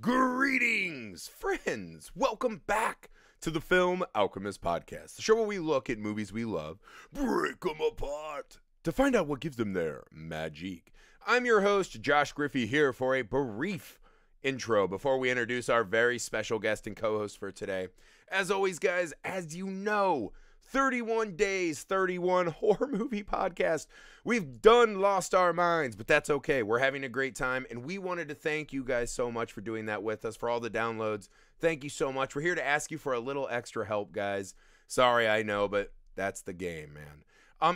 Greetings, friends! Welcome back to the Film Alchemist podcast, the show where we look at movies we love, break them apart, to find out what gives them their magic. I'm your host, Josh Griffey, here for a brief intro before we introduce our very special guest and co-host for today. As always, guys, as you know, 31 days, 31 horror movie podcast. We've lost our minds, but that's okay. We're having a great time, and we wanted to thank you guys so much for doing that with us, for all the downloads. Thank you so much. We're here to ask you for a little extra help, guys. Sorry, I know, but that's the game, man.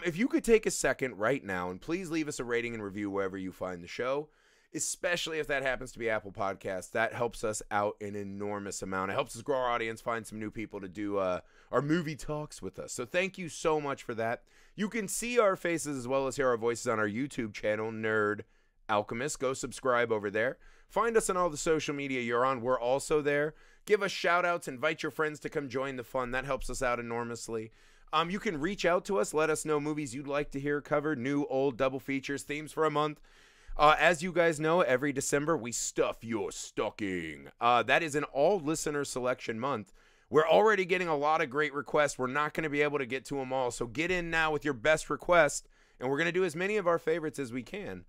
If you could take a second right now and please leave us a rating and review wherever you find the show, especially if that happens to be Apple Podcasts. That helps us out an enormous amount. It helps us grow our audience, find some new people to do our movie talks with us. So thank you so much for that. You can see our faces as well as hear our voices on our YouTube channel, Nerd Alchemist. Go subscribe over there. Find us on all the social media you're on. We're also there. Give us shout outs. Invite your friends to come join the fun. That helps us out enormously. You can reach out to us. Let us know movies you'd like to hear covered. New, old, double features, themes for a month. As you guys know, every December, we stuff your stocking. That is an all-listener selection month. We're already getting a lot of great requests. We're not going to be able to get to them all, so get in now with your best request, and we're going to do as many of our favorites as we can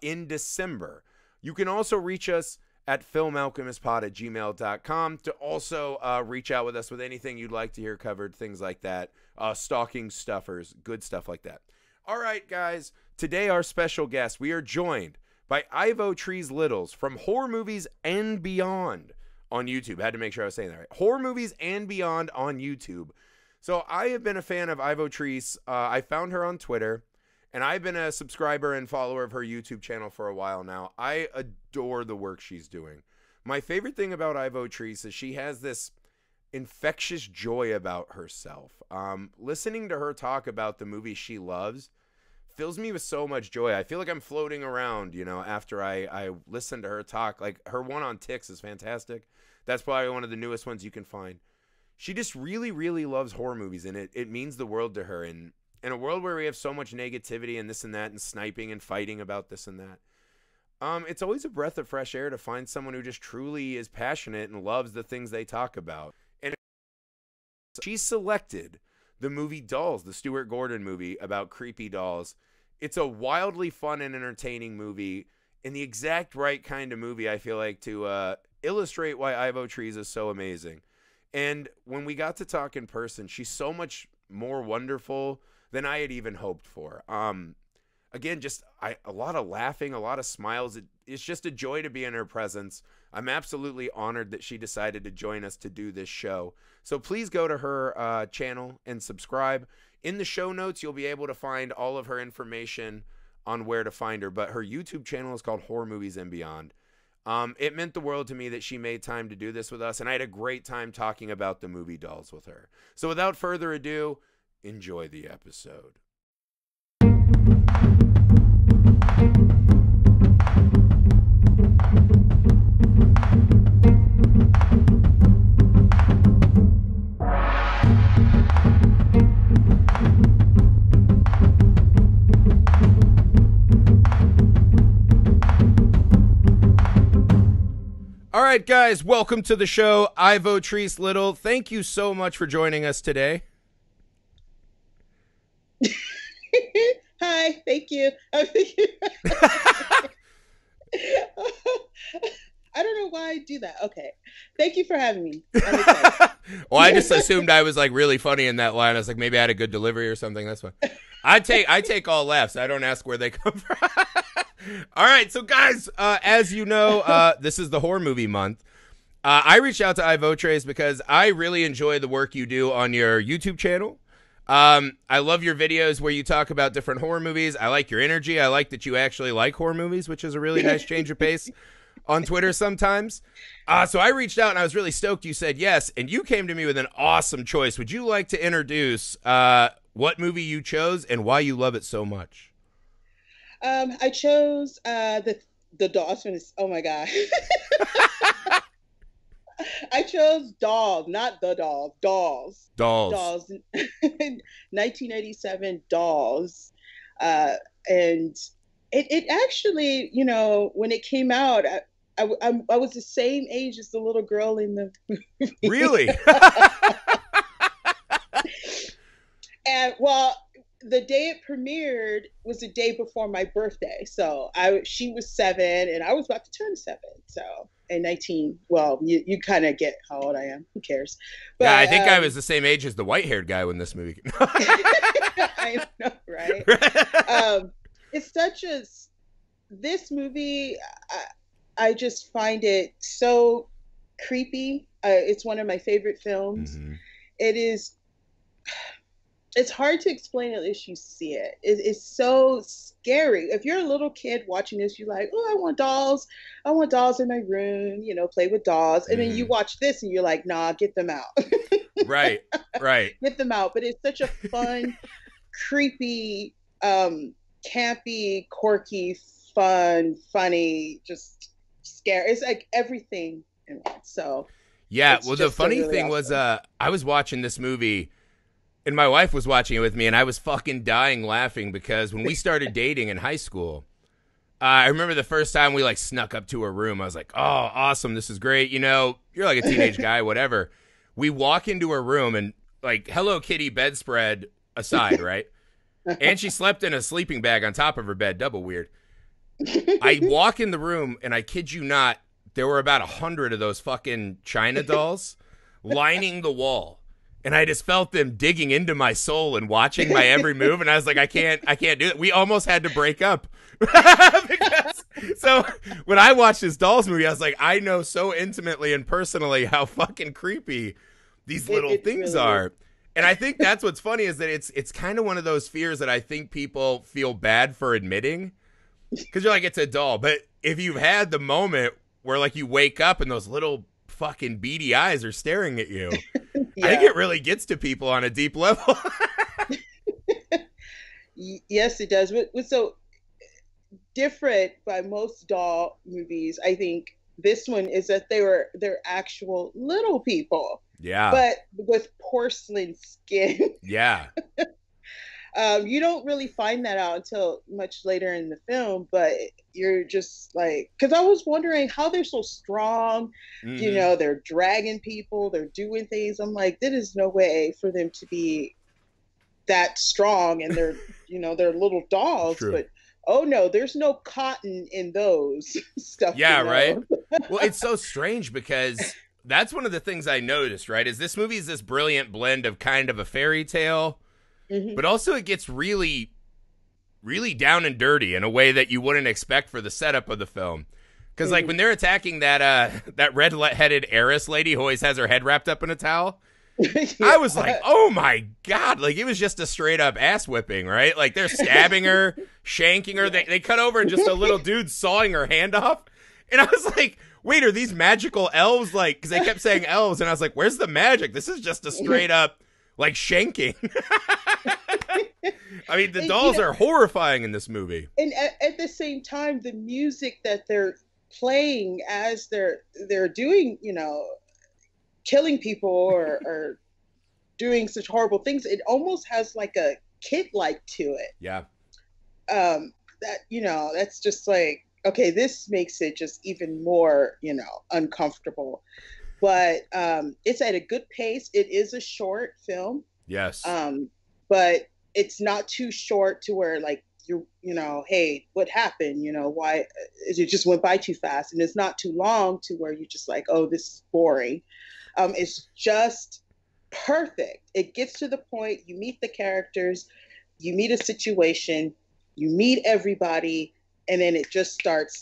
in December. You can also reach us at filmalchemistpod@gmail.com to also reach out with us with anything you'd like to hear covered, things like that, stocking stuffers, good stuff like that. All right, guys, today our special guest, we are joined by Ivotres Littles from Horror Movies and Beyond on YouTube. I had to make sure I was saying that right. Horror Movies and Beyond on YouTube. So I have been a fan of Ivotres. I found her on Twitter, and I've been a subscriber and follower of her YouTube channel for a while now. I adore the work she's doing. My favorite thing about Ivotres is she has this infectious joy about herself. Listening to her talk about the movies she loves fills me with so much joy. I feel like I'm floating around, you know, after I listen to her talk. Like, her one on Ticks is fantastic. That's probably one of the newest ones you can find. She just really, really loves horror movies, and it means the world to her. And in a world where we have so much negativity and this and that and sniping and fighting about this and that, it's always a breath of fresh air to find someone who just truly is passionate and loves the things they talk about. And she selected the movie Dolls, the Stuart Gordon movie about creepy dolls. It's a wildly fun and entertaining movie, and the exact right kind of movie, I feel like, to illustrate why Ivotres is so amazing. And when we got to talk in person, she's so much more wonderful than I had even hoped for. Again, just a lot of laughing, a lot of smiles. It's just a joy to be in her presence. I'm absolutely honored that she decided to join us to do this show. So please go to her channel and subscribe. In the show notes, you'll be able to find all of her information on where to find her. But her YouTube channel is called Horror Movies and Beyond. It meant the world to me that she made time to do this with us, and I had a great time talking about the movie Dolls with her. So without further ado, enjoy the episode. All right, guys, welcome to the show, Ivotres Little. Thank you so much for joining us today. Hi, thank you. I don't know why I do that. Okay. Thank you for having me. Well, I just assumed I was like really funny in that line. I was like, maybe I had a good delivery or something. That's fine. I take all laughs. I don't ask where they come from. All right, so guys, as you know, this is the horror movie month. I reached out to Ivotres because I really enjoy the work you do on your YouTube channel. I love your videos where you talk about different horror movies. I like your energy. I like that you actually like horror movies, which is a really nice change of pace on Twitter sometimes. So I reached out and I was really stoked you said yes, and you came to me with an awesome choice. Would you like to introduce what movie you chose and why you love it so much? I chose the Dolls. Oh my god. I chose Dolls, not the Dolls. Dolls. Dolls. 1987 Dolls. And it actually, you know, when it came out, I was the same age as the little girl in the movie. Really? And well, the day it premiered was the day before my birthday. So she was 7 and I was about to turn 7. So and 19. Well, you kind of get how old I am. Who cares? Yeah, I But think I was the same age as the white-haired guy when this movie came. I know, right? It's such a this movie. I just find it so creepy. It's one of my favorite films. Mhm. It is. It's hard to explain unless you see it. It's so scary. If you're a little kid watching this, you're like, "Oh, I want dolls. I want dolls in my room. You know, play with dolls." And then you Mhm. watch this, and you're like, "Nah, get them out. Right, right. Get them out." But it's such a fun, creepy, campy, quirky, fun, funny, just scary. It's like everything in one. So Yeah, it's well, the just so funny really thing was, awesome. I was watching this movie, and my wife was watching it with me, and I was fucking dying laughing because when we started dating in high school, I remember the first time we like snuck up to her room. I was like, "Oh, awesome! This is great." You know, you're like a teenage guy, whatever. We walk into her room, and like, Hello Kitty bedspread aside, right? And she slept in a sleeping bag on top of her bed, double weird. I walk in the room, and I kid you not, there were about 100 of those fucking China dolls lining the wall. And I just felt them digging into my soul and watching my every move. And I was like, I can't do it. We almost had to break up. Because, so when I watched this Dolls movie, I was like, I know so intimately and personally how fucking creepy these little It things really is. are. And I think that's what's funny is that it's kind of one of those fears that I think people feel bad for admitting. Because you're like, it's a doll. But if you've had the moment where like you wake up and those little fucking beady eyes are staring at you, I think Yeah. it really gets to people on a deep level. Yes, it does. What's so different by most doll movies, I think this one is that they're actual little people, Yeah. but with porcelain skin. Yeah. You don't really find that out until much later in the film, but you're just like, because I was wondering how they're so strong. You Mm-hmm. know, they're dragging people, they're doing things. I'm like, there is no way for them to be that strong, and they're little dolls. True. But oh no, there's no cotton in those stuffed Yeah, in right? those. Well, it's so strange because that's one of the things I noticed, right? Is this movie is this brilliant blend of kind of a fairy tale, Hmm. but also it gets really, really down and dirty in a way that you wouldn't expect for the setup of the film. Because like Hmm. when they're attacking that red-headed heiress lady who always has her head wrapped up in a towel, I was like, Yeah. oh my God. Like it was just a straight up ass whipping, right? Like they're stabbing her, shanking her. Yeah. They cut over and just a little dude sawing her hand off. And I was like, wait, are these magical elves? Like, because they kept saying elves. And I was like, where's the magic? This is just a straight up like shanking. I mean, the And, you dolls know, are horrifying in this movie. and at the same time, the music that they're playing as they're doing, killing people or doing such horrible things, it almost has like a kid like to it. Yeah. That that's just like, okay, this makes it just even more uncomfortable. But it's at a good pace. It is a short film, Yes. um, but it's not too short to where like hey, what happened? Why it just went by too fast, and it's not too long to where you're just like, oh, this is boring. It's just perfect. It gets to the point. You meet the characters, you meet a situation, you meet everybody, and then it just starts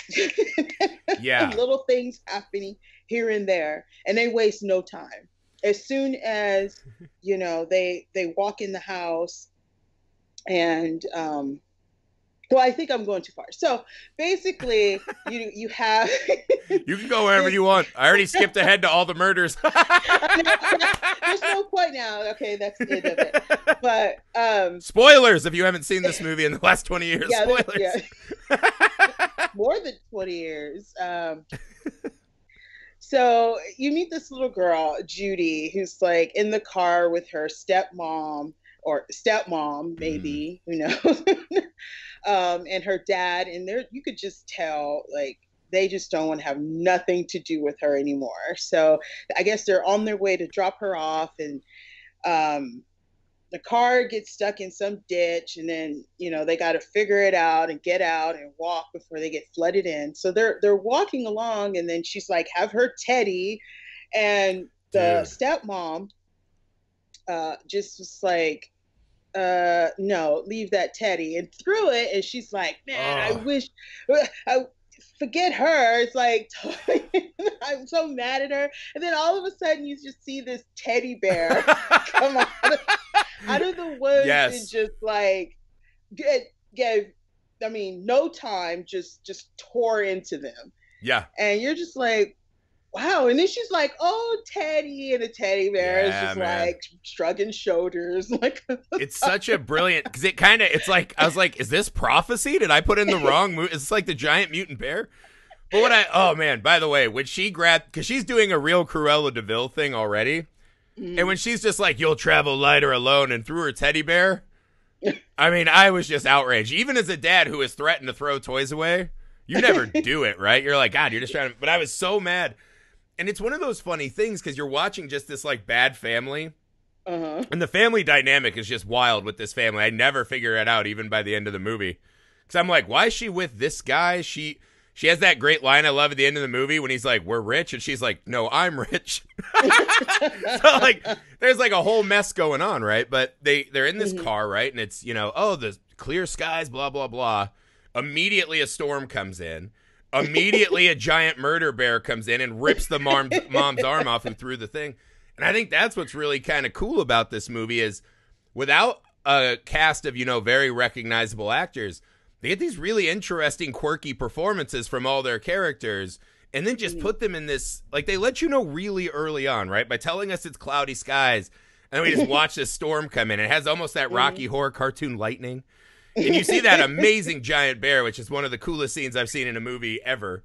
Yeah. little things happening here and there, and they waste no time. As soon as they walk in the house, and well, I think I'm going too far. So basically, you have You can go wherever this. you want. I already skipped ahead to all the murders. There's no point now. Okay, that's the end of it. But Spoilers if you haven't seen this movie in the last 20 years. yeah, Spoilers. more than 20 years. So you meet this little girl, Judy, who's like in the car with her stepmom or stepmom, Mm. maybe, and her dad, and there you could just tell like they just don't want to have nothing to do with her anymore. So I guess they're on their way to drop her off, and um, the car gets stuck in some ditch, and then they got to figure it out and get out and walk before they get flooded in. So they're walking along, and then she's like, have her teddy, and the Dude. stepmom just was like, no, leave that teddy, and threw it. And she's like, man, I Oh. wish I forget her. It's like I'm so mad at her. And then all of a sudden you just see this teddy bear come out of the woods and Yes. just like gave, I mean, no time, just tore into them. Yeah. And you're just like, wow. And then she's like, oh, Teddy. And the teddy bear is Yeah, just man. like shrugging shoulders. Like, It's such a brilliant, because it kind of, it's like, I was like, is this prophecy? Did I put in the wrong movie? Is this like the giant mutant bear? But oh man, by the way, when she grabbed, because she's doing a real Cruella DeVille thing already, and when she's just like, you'll travel lighter alone, and threw her teddy bear, I mean, I was just outraged. Even as a dad who has threatened to throw toys away, you never do it, right? You're like, God, you're just trying to, but I was so mad. And it's one of those funny things because you're watching just this like bad family. uh-huh. And the family dynamic is just wild with this family. I never figure it out even by the end of the movie. Because I'm like, why is she with this guy? She has that great line I love at the end of the movie when he's like, we're rich. And she's like, no, I'm rich. So like, there's like a whole mess going on, right? But they're in this car, right? And it's, oh, the clear skies, blah, blah, blah. Immediately a storm comes in. Immediately a giant murder bear comes in and rips the mom's arm off who threw the thing. And I think that's what's really kind of cool about this movie is without a cast of, very recognizable actors, they get these really interesting, quirky performances from all their characters and then just put them in this, like they let you know really early on, right? By telling us it's cloudy skies. And then we just watch this storm come in. It has almost that Rocky Horror cartoon lightning. And you see that amazing giant bear, which is one of the coolest scenes I've seen in a movie ever.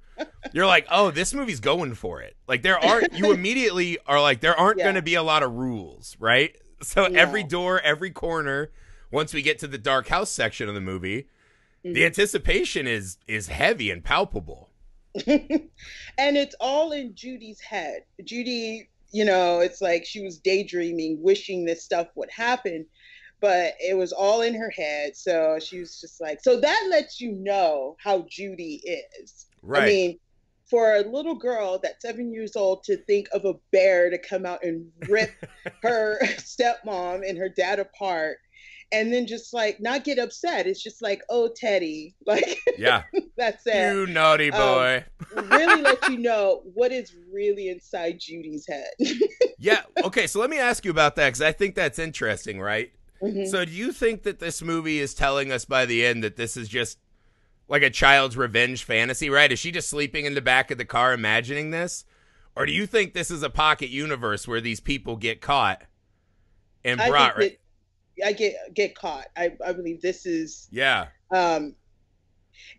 You're like, oh, this movie's going for it. Like you immediately are like, there aren't going to be a lot of rules, right? So every door, every corner, once we get to the dark house section of the movie, the anticipation is heavy and palpable. And it's all in Judy's head. Judy, it's like she was daydreaming, wishing this stuff would happen, but it was all in her head. So she was just like, so that lets you know how Judy is. Right. I mean, for a little girl that's 7 years old to think of a bear to come out and rip her stepmom and her dad apart and then just like not get upset. It's just like, oh, Teddy, like, yeah, that's it. You naughty boy. Really let you know what is really inside Judy's head. Yeah. Okay. So let me ask you about that because I think that's interesting, right? So do you think that this movie is telling us by the end that this is just like a child's revenge fantasy, right? Is she just sleeping in the back of the car imagining this? Or do you think this is a pocket universe where these people get caught and brought, right? I get caught. I believe this is Yeah.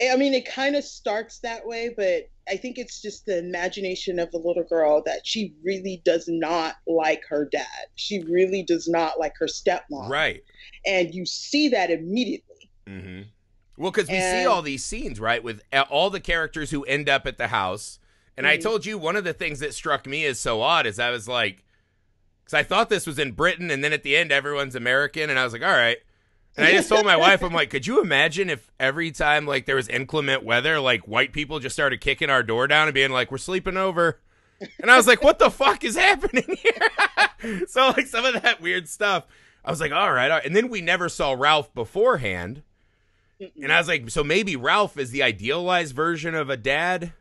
I mean, it kind of starts that way, but I think it's just the imagination of a little girl that she really does not like her dad. She really does not like her stepmom. Right. And you see that immediately. Mm-hmm. Well, because we see all these scenes, right, with all the characters who end up at the house. And I told you one of the things that struck me as so odd is I was like, because I thought this was in Britain, and then at the end, everyone's American. And I was like, all right. And I just told my wife, I'm like, could you imagine if every time like there was inclement weather, like white people just started kicking our door down and being like, we're sleeping over. And I was like, what the fuck is happening here? So like some of that weird stuff, I was like, all right. And then we never saw Ralph beforehand. And I was like, so maybe Ralph is the idealized version of a dad?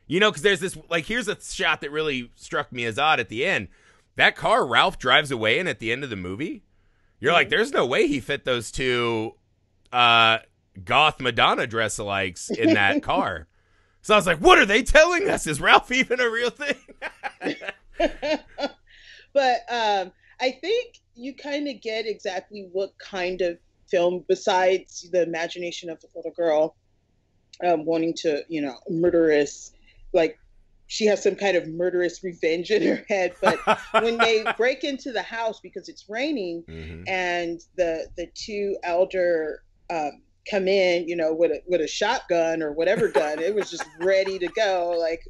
Because there's this, like, here's a shot that really struck me as odd at the end. That car Ralph drives away in at the end of the movie, you're like, there's no way he fit those two goth Madonna dress-alikes in that car. So I was like, what are they telling us? Is Ralph even a real thing? But I think you kind of get exactly what kind of film, besides the imagination of the little girl wanting to, murderous, like she has some kind of murderous revenge in her head. But when they break into the house because it's raining and the two elder come in, with a shotgun or whatever gun. It was just ready to go. Like,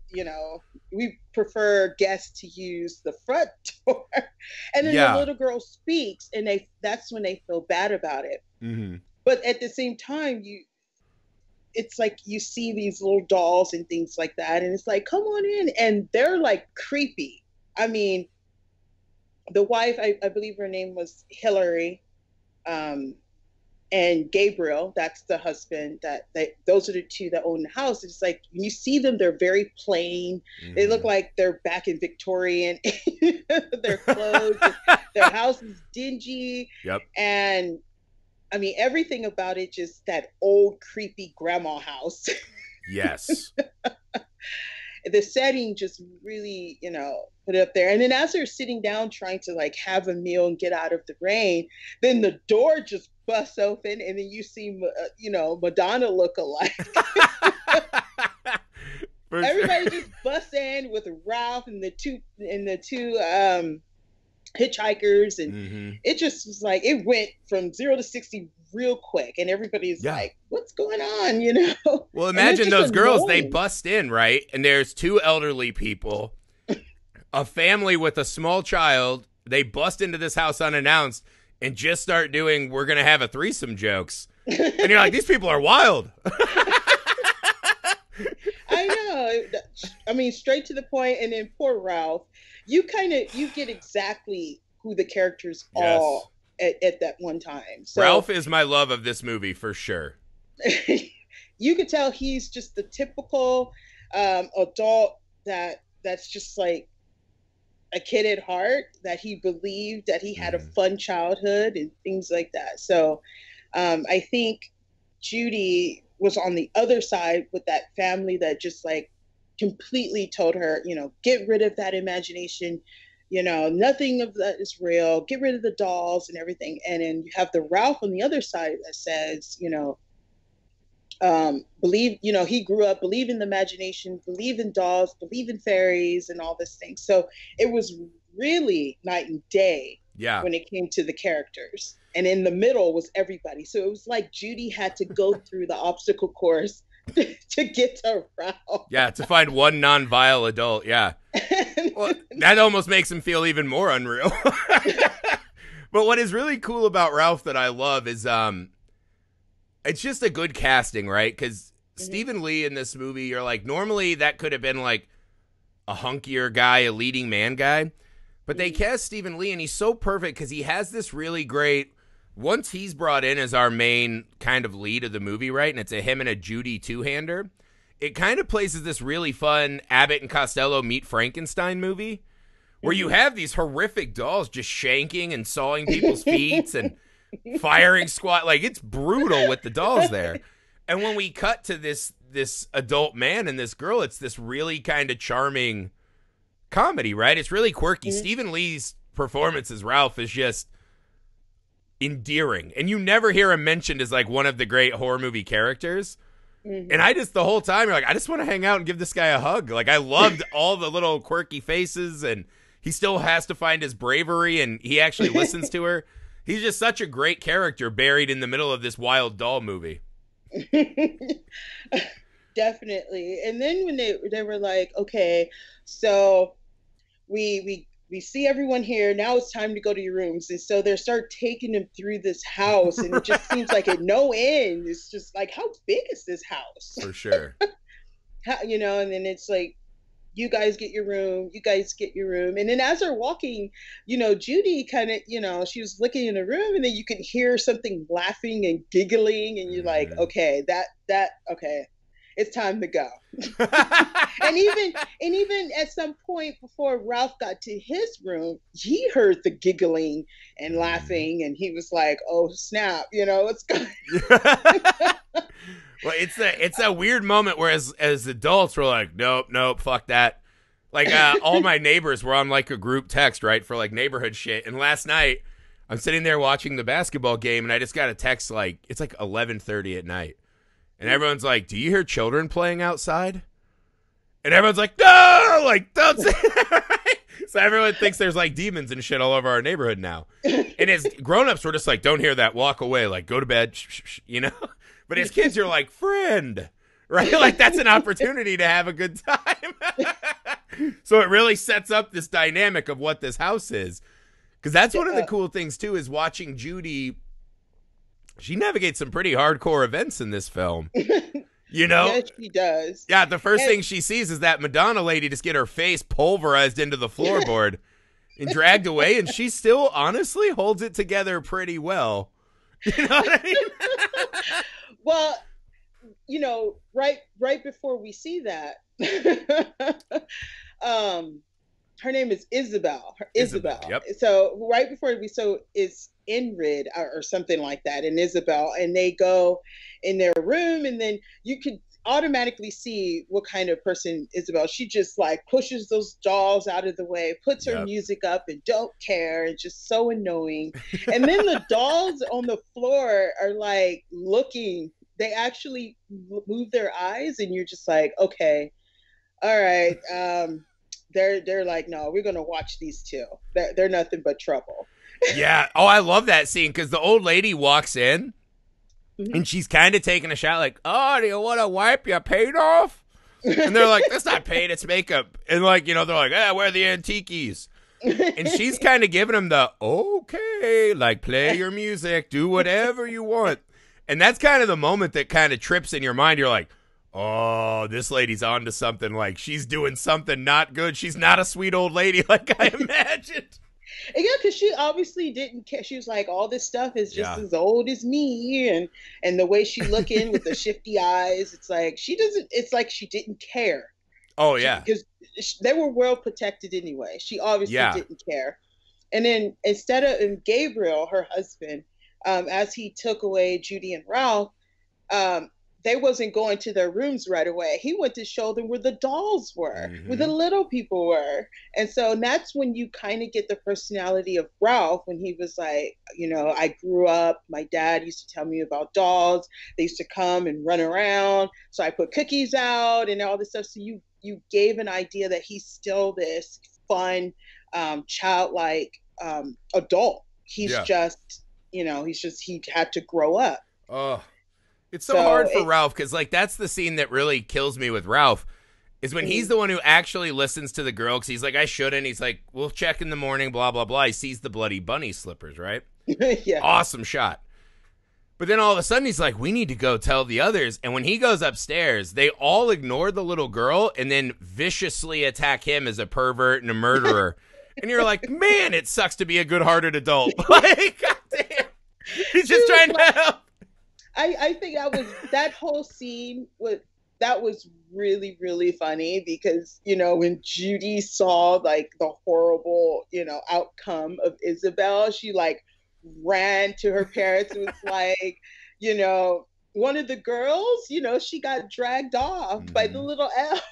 we prefer guests to use the front door. And then the Yeah. little girl speaks, and that's when they feel bad about it. Mm-hmm. But at the same time, it's like you see these little dolls and things like that, and it's like, come on in, and they're like creepy. I mean, the wife, I believe her name was Hillary, and Gabriel, that's the husband. Those are the two that own the house. It's like when you see them, they're very plain. Mm-hmm. They look like they're back in Victorian. Their clothes, their house is dingy. Yep. And I mean, everything about it, just that old creepy grandma house. Yes. The setting just really, put it up there. And then as they're sitting down trying to like have a meal and get out of the rain, then the door just busts open, and then you see, Madonna look alike. Everybody just busts in with Ralph and the two hitchhikers, and it just was like it went from 0 to 60 real quick, and everybody's like, what's going on, Well, imagine those girls, they bust in, right? And there's two elderly people, a family with a small child. They bust into this house unannounced and just start doing "we're gonna have a threesome" jokes, and you're like, these people are wild. I know. I mean, straight to the point. And then poor Ralph, you get exactly who the characters are at that one time. So Ralph is my love of this movie for sure. You could tell he's just the typical adult that's just like a kid at heart, that he believed that he had a fun childhood and things like that. So I think Judy was on the other side with that family that just like completely told her, get rid of that imagination, nothing of that is real, get rid of the dolls and everything. And then you have the Ralph on the other side that says, believe, he grew up, believe in the imagination, believe in dolls, believe in fairies and all this thing. So it was really night and day when it came to the characters. And in the middle was everybody. So it was like Judy had to go through the obstacle course to get to Ralph. Yeah, to find one non-vile adult. Yeah. Well, that almost makes him feel even more unreal. But what is really cool about Ralph that I love is it's just a good casting, right? Because Stephen Lee in this movie, you're like, normally that could have been like a hunkier guy, a leading man guy. But they cast Stephen Lee, and he's so perfect because he has this really great, once he's brought in as our main kind of lead of the movie, right? And it's him and a Judy two-hander. It kind of places this really fun Abbott and Costello meet Frankenstein movie where you have these horrific dolls just shanking and sawing people's feet and firing squat. Like, it's brutal with the dolls there. And when we cut to this adult man and this girl, it's this really kind of charming comedy, right? It's really quirky. Stephen Lee's performance as Ralph is just endearing. And you never hear him mentioned as like one of the great horror movie characters. And I just, the whole time, you're like, I just want to hang out and give this guy a hug. Like, I loved all the little quirky faces, and he still has to find his bravery, and he actually listens to her. He's just such a great character buried in the middle of this wild doll movie. Definitely. And then when they were like, okay, so we see everyone here. Now it's time to go to your rooms. And so they start taking them through this house, and it just seems like at no end. It's just like, how big is this house? For sure. And then it's like, you guys get your room, you guys get your room. And then as they're walking, Judy kind of, she was looking in the room, and then you could hear something laughing and giggling, and you're like, okay, okay, it's time to go. and even at some point before Ralph got to his room, he heard the giggling and laughing, and he was like, oh snap, what's going Well, it's a weird moment where as adults we're like, nope, fuck that. Like all my neighbors were on like a group text, right, for like neighborhood shit. And last night I'm sitting there watching the basketball game, and I just got a text like it's like 11:30 at night. And everyone's like, do you hear children playing outside? And everyone's like, no, like, don't say that. So everyone thinks there's like demons and shit all over our neighborhood now. And as grown-ups, we're just like, don't hear that, walk away, like, go to bed, But as kids, you're like, friend, right? Like that's an opportunity to have a good time. So it really sets up this dynamic of what this house is. Because that's one of the cool things, too, is watching Judy. She navigates some pretty hardcore events in this film. You know? Yes, she does. Yeah, the first thing she sees is that Madonna lady just get her face pulverized into the floorboard and dragged away, and she still honestly holds it together pretty well. You know what I mean? Well, you know, right before we see that, her name is Isabel. Isabel. Yep. So right before it's Ingrid or something like that, and Isabel, and they go in their room, and then you could automatically see what kind of person Isabel. She just like pushes those dolls out of the way, puts her music up, and don't care, and just so annoying. And then the dolls on the floor are like looking. They actually move their eyes, and you're just like, okay, all right. They're like, no, we're gonna watch these two. They're nothing but trouble. Yeah. Oh, I love that scene because the old lady walks in and she's kind of taking a shot, like, "Oh, do you want to wipe your paint off?" And they're like, "That's not paint, it's makeup." And like, you know, they're like, "Ah, where are the antiques?" And she's kind of giving them the okay, like, play your music, do whatever you want. And that's kind of the moment that kind of trips in your mind. You're like, oh, this lady's on to something. Like, she's doing something not good. She's not a sweet old lady like I imagined. Yeah, because she obviously didn't care. She was like, all this stuff is just as old as me. And the way she looking with the shifty eyes, it's like it's like she didn't care. Oh, yeah. Because they were well protected anyway. She obviously didn't care. And then and Gabriel, her husband, as he took away Judy and Ralph, they wasn't going to their rooms right away. He went to show them where the dolls were, where the little people were. And so that's when you kind of get the personality of Ralph, when he was like, you know, I grew up, my dad used to tell me about dolls. They used to come and run around. So I put cookies out and all this stuff. So you gave an idea that he's still this fun, childlike adult. He's just, you know, he had to grow up. Oh, it's so hard for Ralph because, like, that's the scene that really kills me with Ralph is when he's the one who actually listens to the girl because he's like, I shouldn't. He's like, we'll check in the morning, blah, blah, blah. He sees the bloody bunny slippers, right? Yeah. Awesome shot. But then all of a sudden he's like, we need to go tell the others. And when he goes upstairs, they all ignore the little girl and then viciously attack him as a pervert and a murderer. And you're like, man, it sucks to be a good-hearted adult. Like, goddamn. He's just trying to help. I think that whole scene was really, really funny because, you know, when Judy saw like the horrible, you know, outcome of Isabel, she like ran to her parents and was like, you know, one of the girls, you know, she got dragged off by the little elf.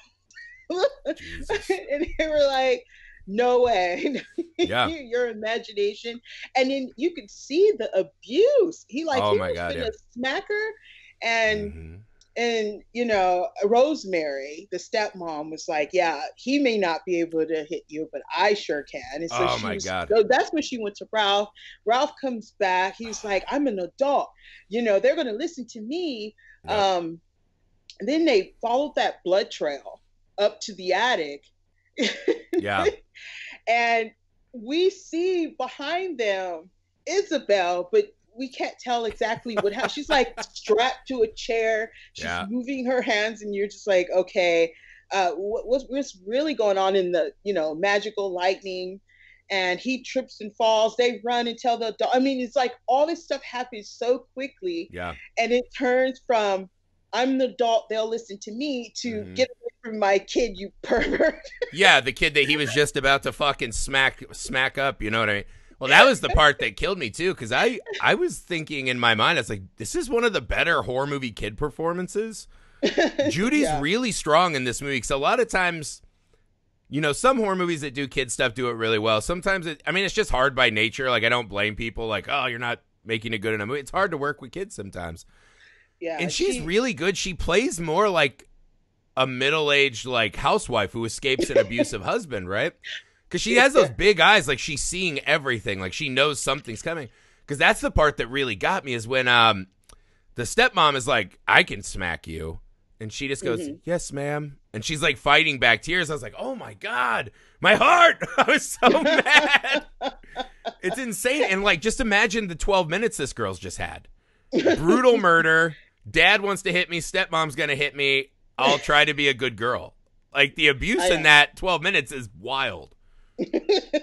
And they were like, no way. Yeah. Your imagination. And then you could see the abuse. He was gonna smack her. And you know, Rosemary, the stepmom, was like, yeah, he may not be able to hit you, but I sure can. And so so that's when she went to Ralph. Ralph comes back. He's like, I'm an adult. You know, they're gonna listen to me. Yep. And then they followed that blood trail up to the attic. Yeah. And we see behind them Isabel, but we can't tell exactly what happened. She's like strapped to a chair. She's moving her hands, and you're just like, okay, what's really going on in the, you know, magical lightning? And he trips and falls. They run and tell the dog. I mean, it's like all this stuff happens so quickly. Yeah. And it turns from I'm the adult, they'll listen to me, to get away from my kid, you pervert. Yeah, the kid that he was just about to fucking smack up, you know what I mean? Well, that was the part that killed me, too, because I was thinking in my mind, I was like, this is one of the better horror movie kid performances. Judy's really strong in this movie, because a lot of times, you know, some horror movies that do kid stuff do it really well. Sometimes, it's just hard by nature. Like, I don't blame people, like, oh, you're not making it good in a movie. It's hard to work with kids sometimes. Yeah, and she's really good. She plays more like a middle-aged like housewife who escapes an abusive husband, right? Because she has those big eyes, like she's seeing everything, like she knows something's coming. Because that's the part that really got me is when the the stepmom is like, I can smack you. And she just goes, yes, ma'am. And she's like fighting back tears. I was like, oh my God, my heart. I was so mad. It's insane. And like, just imagine the 12 minutes this girl's just had. Brutal murder. Dad wants to hit me. Stepmom's going to hit me. I'll try to be a good girl. Like, the abuse in that 12 minutes is wild.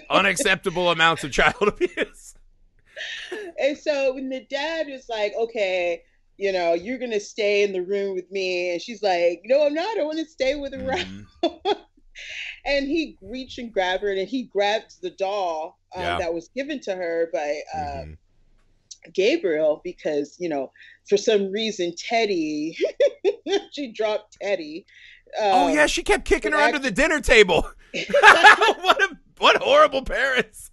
Unacceptable amounts of child abuse. And so when the dad was like, okay, you know, you're going to stay in the room with me. And she's like, no, I'm not. I want to stay with around. And he reached and grabbed her, and he grabs the doll that was given to her by Gabriel, because, you know, for some reason, Teddy, she dropped Teddy. Oh, yeah, she kept kicking her under the dinner table. What horrible parents.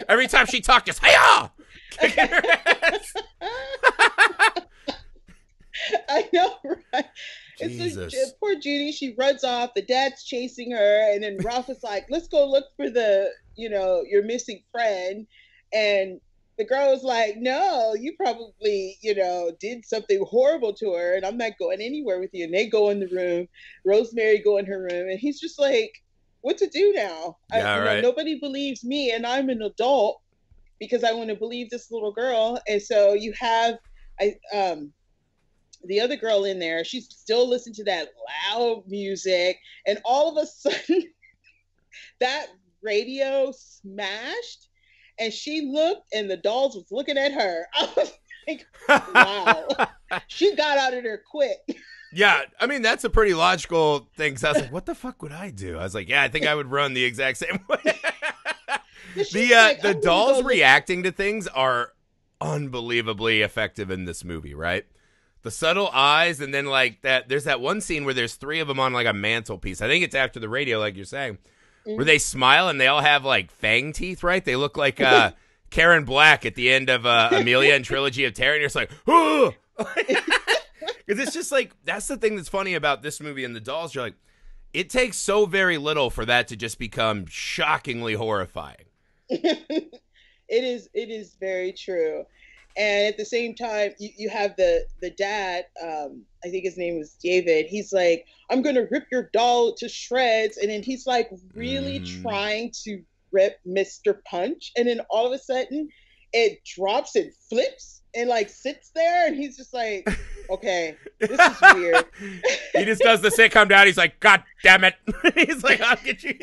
Every time she talked, just, hi-ya! Kicking her ass. I know, right? Jesus. So, poor Judy, she runs off. The dad's chasing her, and then Ralph is like, let's go look for your missing friend. And the girl was like, no, you probably, did something horrible to her, and I'm not going anywhere with you. And they go in the room. Rosemary go in her room, and he's just like, what to do now? Right. Nobody believes me, and I'm an adult because I want to believe this little girl. And so you have the other girl in there. She's still listening to that loud music, and all of a sudden that radio smashed, and she looked, and the dolls was looking at her. I was like, wow. She got out of there quick. Yeah, I mean, that's a pretty logical thing. So I was like, what the fuck would I do? I was like, yeah, I think I would run the exact same way. The dolls reacting to things are unbelievably effective in this movie, right? The subtle eyes, and then like that. There's that one scene where there's three of them on like a mantelpiece. I think it's after the radio, like you're saying, where they smile and they all have like fang teeth, right? They look like Karen Black at the end of Amelia and Trilogy of Terror. And you're just like, oh, because it's just like, that's the thing that's funny about this movie and the dolls. You're like, it takes so very little for that to just become shockingly horrifying. It is very true. And at the same time, you have the dad, I think his name was David. He's like, I'm going to rip your doll to shreds. And then he's like really trying to rip Mr. Punch. And then all of a sudden it drops and flips and like sits there. And he's just like, okay, this is weird. He just does the sitcom down. He's like, God damn it. He's like, I'll get you.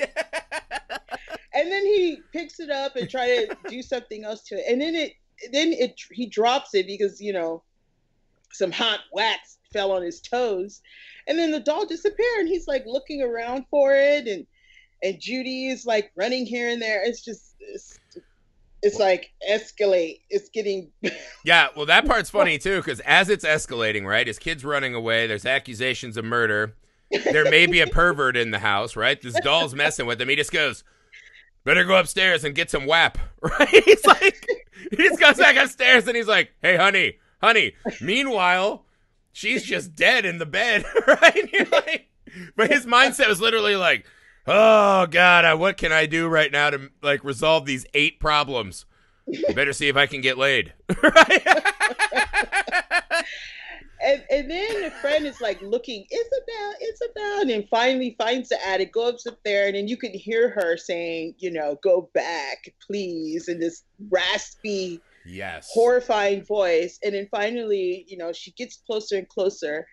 And then he picks it up and try to do something else to it. And then he drops it because, some hot wax fell on his toes. And then the doll disappeared, and he's like looking around for it. And Judy is like running here and there. It's just, it's like escalate. It's getting. Yeah. Well, that part's funny too, because as it's escalating, right, his kid's running away. There's accusations of murder. There may be a pervert in the house, right? This doll's messing with him. He just goes, better go upstairs and get some WAP, right? He's like, he just goes back upstairs and he's like, hey, honey. Meanwhile, she's just dead in the bed, right? And you're like, but his mindset was literally like, oh, God, what can I do right now to like resolve these 8 problems? You better see if I can get laid, right? And then the friend is like looking, Isabel, and then finally finds the attic, goes up there, and then you can hear her saying, go back, please, in this raspy, horrifying voice. And then finally, she gets closer and closer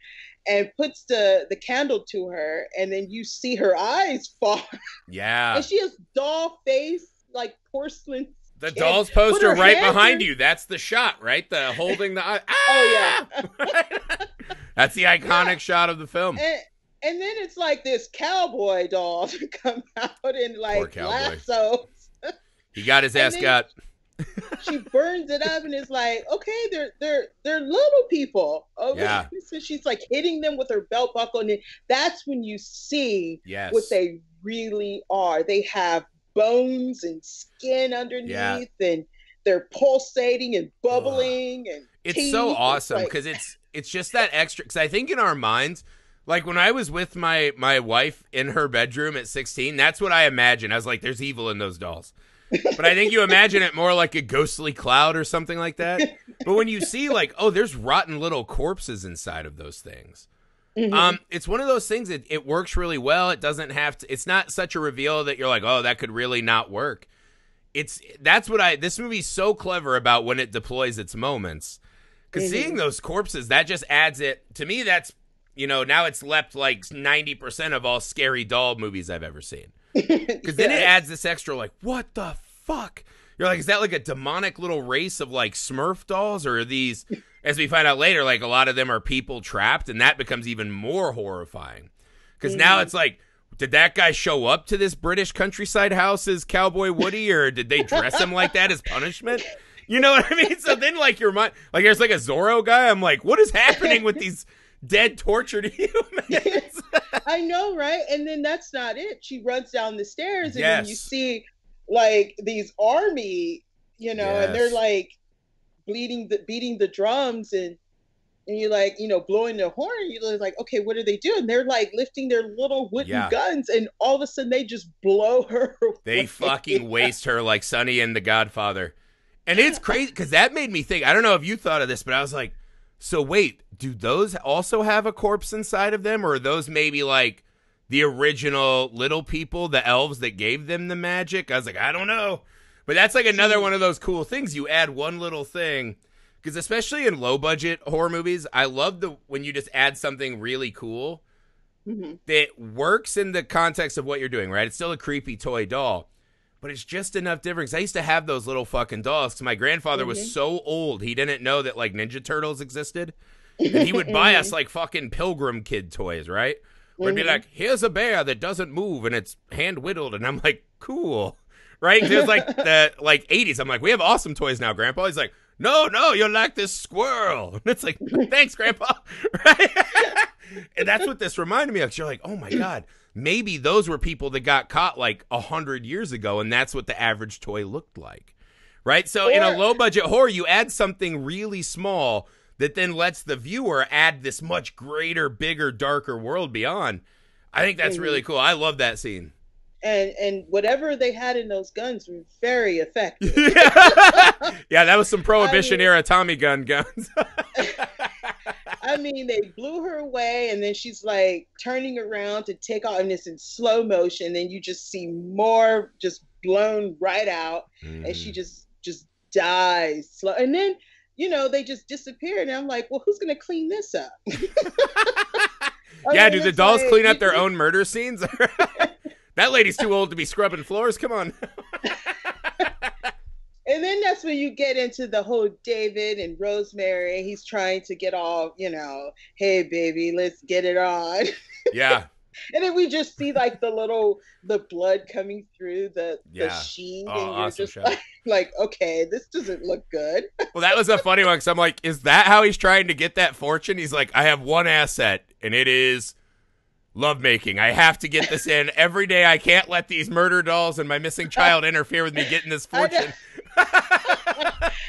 and puts the candle to her, and then you see her eyes fall. Yeah. And she has doll face, like porcelain. The doll's poster right behind you. That's the shot, right? The holding the eye. Ah! Oh, yeah. That's the iconic shot of the film. And then it's like this cowboy doll to come out and like lassos. He got his ass got. She burns it up and is like, okay, they're little people. Okay. Yeah. So she's like hitting them with her belt buckle, and that's when you see what they really are. They have bones and skin underneath, and they're pulsating and bubbling, and it's so awesome because it's just that extra. Because I think in our minds, like when I was with my wife in her bedroom at 16, that's what I imagined. I was like, there's evil in those dolls. But I think you imagine it more like a ghostly cloud or something like that. But when you see like, oh, there's rotten little corpses inside of those things. It's one of those things that it works really well. It doesn't have to, it's not such a reveal that you're like, oh, that could really not work. This movie's so clever about when it deploys its moments. Because seeing those corpses, that just adds it, to me, that's, now it's left like 90% of all scary doll movies I've ever seen. Because then it adds this extra like, what the fuck? You're like, is that like a demonic little race of like Smurf dolls? Or are these, as we find out later, like a lot of them are people trapped, and that becomes even more horrifying. Because now it's like, did that guy show up to this British countryside house as Cowboy Woody, or did they dress him like that as punishment? You know what I mean? So then like your mind, like there's like a Zorro guy. I'm like, what is happening with these dead, tortured humans? I know, right? And then that's not it. She runs down the stairs, and then you see like these army, and they're like beating the drums, and you're like, blowing the horn. You're like, okay, what are they doing? They're like lifting their little wooden guns, and all of a sudden they just blow her away. They fucking waste her like Sonny and The Godfather. And it's crazy because that made me think, I don't know if you thought of this, but I was like, so wait, do those also have a corpse inside of them? Or are those maybe like the original little people, the elves that gave them the magic? I was like, I don't know. But that's like another one of those cool things. You add one little thing. Because especially in low-budget horror movies, I love when you just add something really cool that works in the context of what you're doing, right? It's still a creepy toy doll. But it's just enough difference. I used to have those little fucking dolls because my grandfather was so old, he didn't know that like Ninja Turtles existed. And he would buy us like fucking Pilgrim Kid toys, right? Where it'd be like, here's a bear that doesn't move and it's hand whittled. And I'm like, cool. Right? Because it was like the 80s. I'm like, we have awesome toys now, Grandpa. He's like, no, you're like this squirrel. And it's like, thanks, Grandpa. Right? And that's what this reminded me of. You're like, oh my God. Maybe those were people that got caught like 100 years ago, and that's what the average toy looked like, right? So in a low-budget horror, you add something really small that then lets the viewer add this much greater, bigger, darker world beyond. I think that's really cool. I love that scene. And whatever they had in those guns were very effective. Yeah, that was some Prohibition-era Tommy gun guns. I mean, they blew her away, and then she's like turning around to take off, and it's in slow motion. And you just see more just blown right out, and she just dies slow. And then they just disappear, and I'm like, well, who's gonna clean this up? Do the dolls clean up their own murder scenes? That lady's too old to be scrubbing floors. Come on. And then that's when you get into the whole David and Rosemary. He's trying to get all, hey, baby, let's get it on. Yeah. And then we just see like the blood coming through the sheet. And you're awesome just like, okay, this doesn't look good. Well, that was a funny one because I'm like, is that how he's trying to get that fortune? He's like, I have one asset, and it is lovemaking. I have to get this in every day. I can't let these murder dolls and my missing child interfere with me getting this fortune.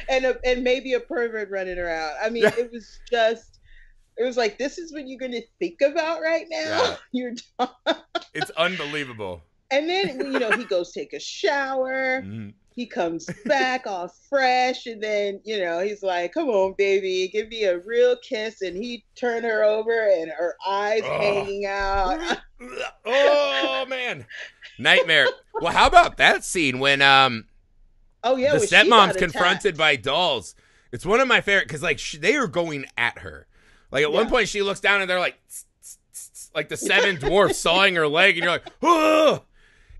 and maybe a pervert running around. I mean, it was like, this is what you're going to think about right now. You're done. It's unbelievable. And then, he goes take a shower. He comes back all fresh, and then, he's like, come on, baby, give me a real kiss. And he turned her over, and her eyes hanging out. Oh, man. Nightmare. Well, how about that scene when the stepmom's confronted by dolls? It's one of my favorite, because, like, they are going at her. Like, at one point, she looks down, and they're like, like the seven dwarfs sawing her leg, and you're like, oh!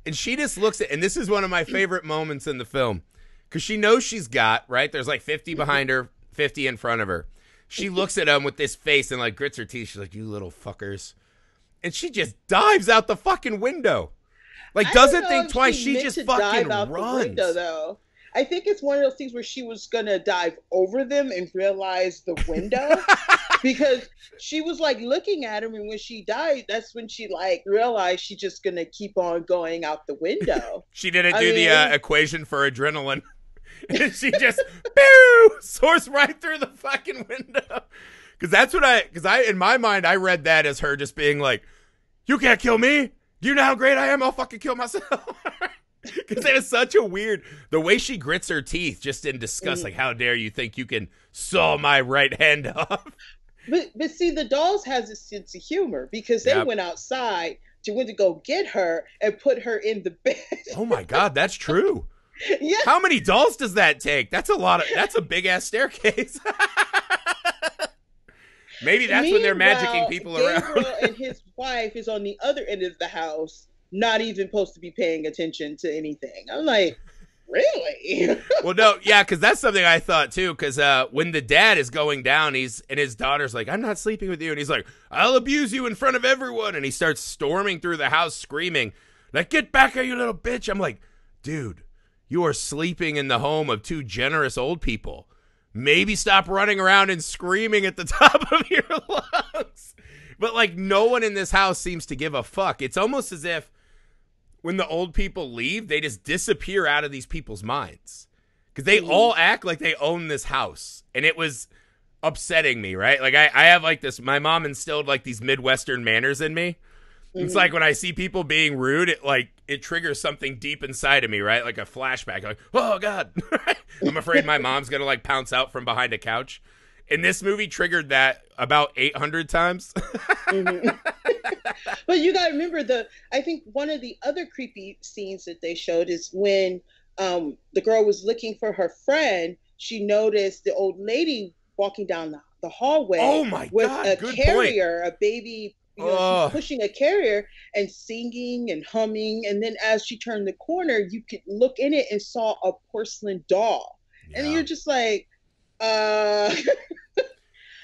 And she just looks at, and this is one of my favorite moments in the film, because she knows she's got, right? There's like 50 behind her, 50 in front of her. She looks at them with this face and like grits her teeth. She's like, you little fuckers. And she just dives out the fucking window. Like, doesn't think twice. She just fucking runs. The window, though. I think it's one of those things where she was going to dive over them and realize the window. Because she was like looking at him, and when she died, that's when she like realized she's just gonna keep on going out the window. She didn't do the equation for adrenaline. And she just soars right through the fucking window. Because that's what I in my mind I read that as her just being like, "You can't kill me. Do you know how great I am? I'll fucking kill myself." Because it was such a weird, the way she grits her teeth just in disgust, like, how dare you think you can saw my right hand off? But see, the dolls has a sense of humor because they Yep. went outside to went to go get her and put her in the bed. Oh my God, that's true. Yeah. How many dolls does that take? That's a lot of, that's a big ass staircase. Maybe that's when they're magicking people Gabriel around. and his wife is on the other end of the house, not even supposed to be paying attention to anything. I'm like, really? Well, no, yeah, because that's something I thought too. Because when the dad is going down, and his daughter's like, "I'm not sleeping with you," and he's like, "I'll abuse you in front of everyone," and he starts storming through the house screaming, "Like, get back here, you little bitch!" I'm like, dude, you are sleeping in the home of two generous old people. Maybe stop running around and screaming at the top of your lungs. But like, no one in this house seems to give a fuck. It's almost as if when the old people leave, they just disappear out of these people's minds. Because they all act like they own this house. And it was upsetting me, right? Like, I have like this, my mom instilled like these Midwestern manners in me. It's like when I see people being rude, it triggers something deep inside of me, right? Like a flashback. Like, oh God, I'm afraid my mom's gonna like pounce out from behind a couch. And this movie triggered that about 800 times. But you gotta remember I think one of the other creepy scenes that they showed is when the girl was looking for her friend. She noticed the old lady walking down the hallway. Oh my with God, a good carrier, point. a baby. You know, she's pushing a carrier and singing and humming. And then as she turned the corner, you could look in it and saw a porcelain doll. Yeah. And you're just like,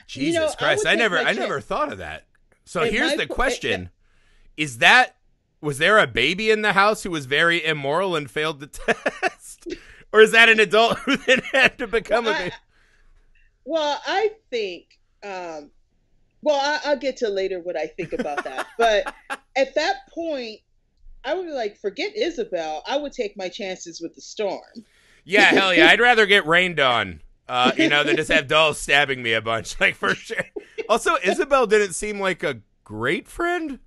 Jesus Christ. I never thought of that. So here's the question. Was there a baby in the house who was very immoral and failed the test? Or is that an adult who then had to become a baby? Well, I think, I'll get to later what I think about that. But at that point, I would be like, forget Isabel. I would take my chances with the storm. Yeah, hell yeah. I'd rather get rained on, than just have dolls stabbing me a bunch, like, for sure. Also, Isabel didn't seem like a great friend.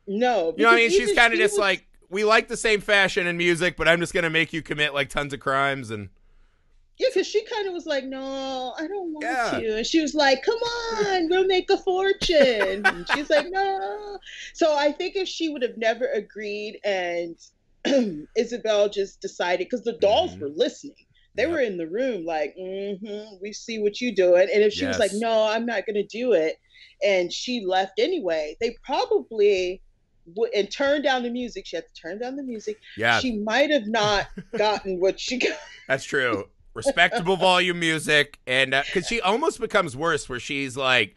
No. You know what I mean? She's kind of just like, we like the same fashion and music, but I'm just going to make you commit, like, tons of crimes and... Yeah, because she kind of was like, no, I don't want to. And she was like, come on, we'll make a fortune. And she's like, no. So I think if she would have never agreed and Isabel just decided, because the dolls were listening. They were in the room like, we see what you're doing. And if she was like, no, I'm not going to do it. And she left anyway, they probably would, and turned down the music. She had to turn down the music. Yeah. She might have not gotten what she got. That's true. Respectable volume music, and because she almost becomes worse where she's like,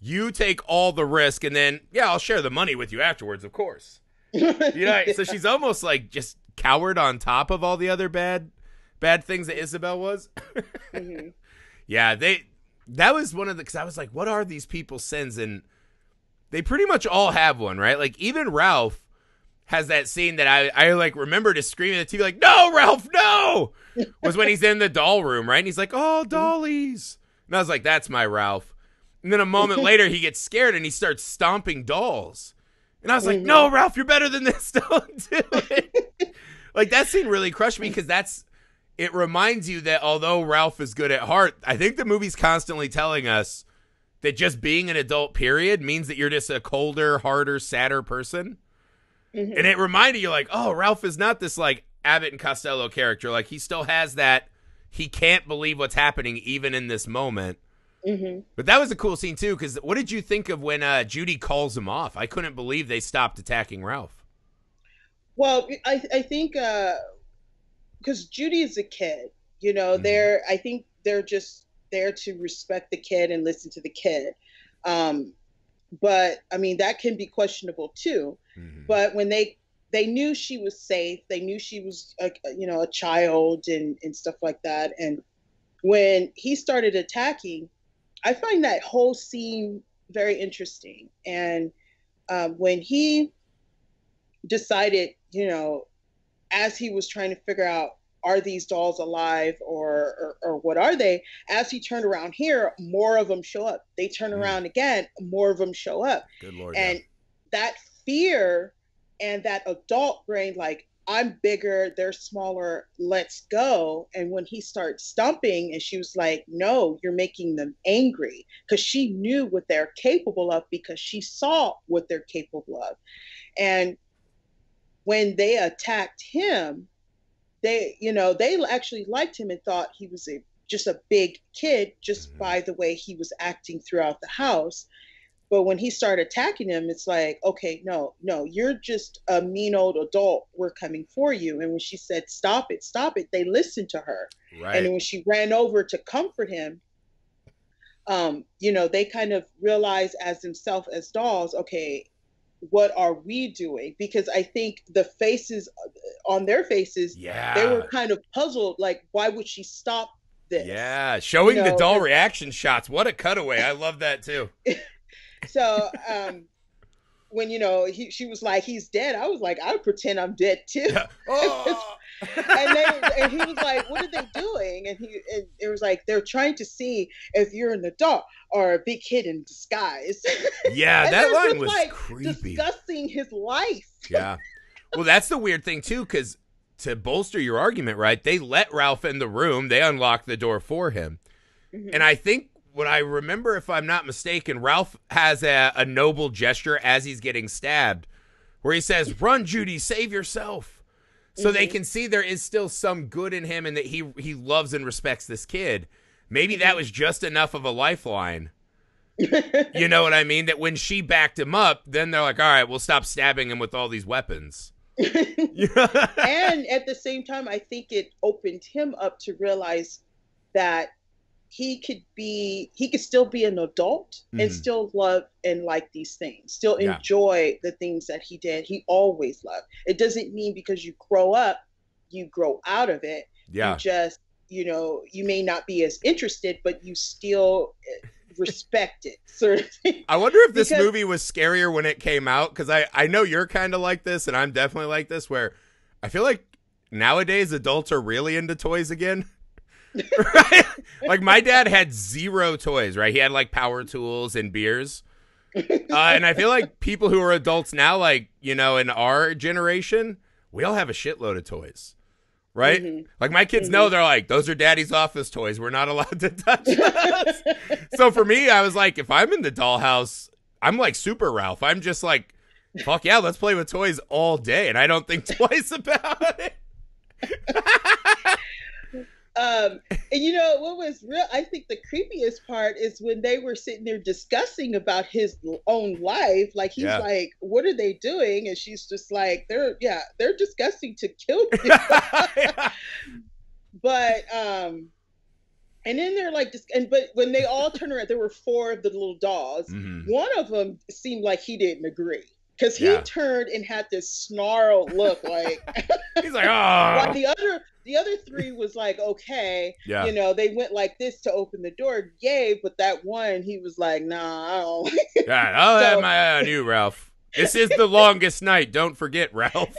you take all the risk and then I'll share the money with you afterwards, of course. So she's almost like just coward on top of all the other bad things that Isabel was. Yeah, that was one of the, because I was like, what are these people's sins? And they pretty much all have one, right? Like even Ralph has that scene that I like remember just screaming at the TV like, no, Ralph, no! Was when he's in the doll room, right? And he's like, oh, dollies. And I was like, that's my Ralph. And then a moment later, he gets scared and he starts stomping dolls. And I was like, no, Ralph, you're better than this. Don't do it. Like, that scene really crushed me because it reminds you that although Ralph is good at heart, I think the movie's constantly telling us that just being an adult, period, means that you're just a colder, harder, sadder person. And it reminded you, like, oh, Ralph is not this, like, Abbott and Costello character. Like, he still has that, he can't believe what's happening even in this moment. But that was a cool scene, too, because what did you think of when Judy calls him off? I couldn't believe they stopped attacking Ralph. Well, I think, because Judy is a kid, I think they're just there to respect the kid and listen to the kid. But, I mean, that can be questionable, too. But when they knew she was safe, they knew she was, a child and stuff like that. And when he started attacking, I find that whole scene very interesting. And when he decided, as he was trying to figure out, are these dolls alive or what are they? As he turned around here, more of them show up. They turn around again, more of them show up. Good Lord. And that fear and that adult brain, like, I'm bigger, they're smaller, let's go. And when he starts stomping, and she was like, no, you're making them angry, because she knew what they're capable of, because she saw what they're capable of. And when they attacked him, they actually liked him and thought he was just a big kid, just by the way he was acting throughout the house. But when he started attacking him, it's like, okay, no, you're just a mean old adult. We're coming for you. And when she said, stop it, they listened to her. Right. And when she ran over to comfort him, they kind of realized as themselves as dolls, okay, what are we doing? Because I think the faces on their faces, they were kind of puzzled, like, why would she stop this? Yeah, showing the doll reaction shots. What a cutaway. I love that too. So when she was like, he's dead, I was like, I would pretend I'm dead too. Oh. and he was like, what are they doing? And it was like, they're trying to see if you're an adult or a big kid in disguise. Yeah, that line was like creepy, discussing his life. Yeah, well, that's the weird thing too, because to bolster your argument, right, they let Ralph in the room, they unlocked the door for him. And I think what I remember, if I'm not mistaken, Ralph has a noble gesture as he's getting stabbed where he says, run, Judy, save yourself. So they can see there is still some good in him and that he loves and respects this kid. Maybe that was just enough of a lifeline. You know what I mean? That when she backed him up, then they're like, all right, we'll stop stabbing him with all these weapons. And at the same time, I think it opened him up to realize that he could still be an adult and still love and like these things, still enjoy the things that he always loved. It doesn't mean because you grow up, you grow out of it. Yeah. You just, you may not be as interested, but you still respect it, sort of thing. I wonder if this movie was scarier when it came out, because I know you're kind of like this, and I'm definitely like this, where I feel like nowadays adults are really into toys again. Right? Like my dad had 0 toys, right? He had like power tools and beers. And I feel like people who are adults now, like, in our generation, we all have a shitload of toys. Right? Like my kids know, they're like, those are daddy's office toys. We're not allowed to touch those. So for me, I was like, if I'm in the dollhouse, I'm like Super Ralph. I'm just like, fuck yeah, let's play with toys all day. And I don't think twice about it. And what was real, I think the creepiest part is when they were sitting there discussing about his own life. Like he's like, what are they doing? And she's just like, they're discussing to kill you. But and then they're like, but when they all turned around, there were 4 of the little dolls. One of them seemed like he didn't agree, because he turned and had this snarl look, like he's like, oh. While the other 3 was like, okay, they went like this to open the door, yay. But that one, he was like, nah, I don't. God, I'll have my eye on you, Ralph. This is the longest night. Don't forget, Ralph.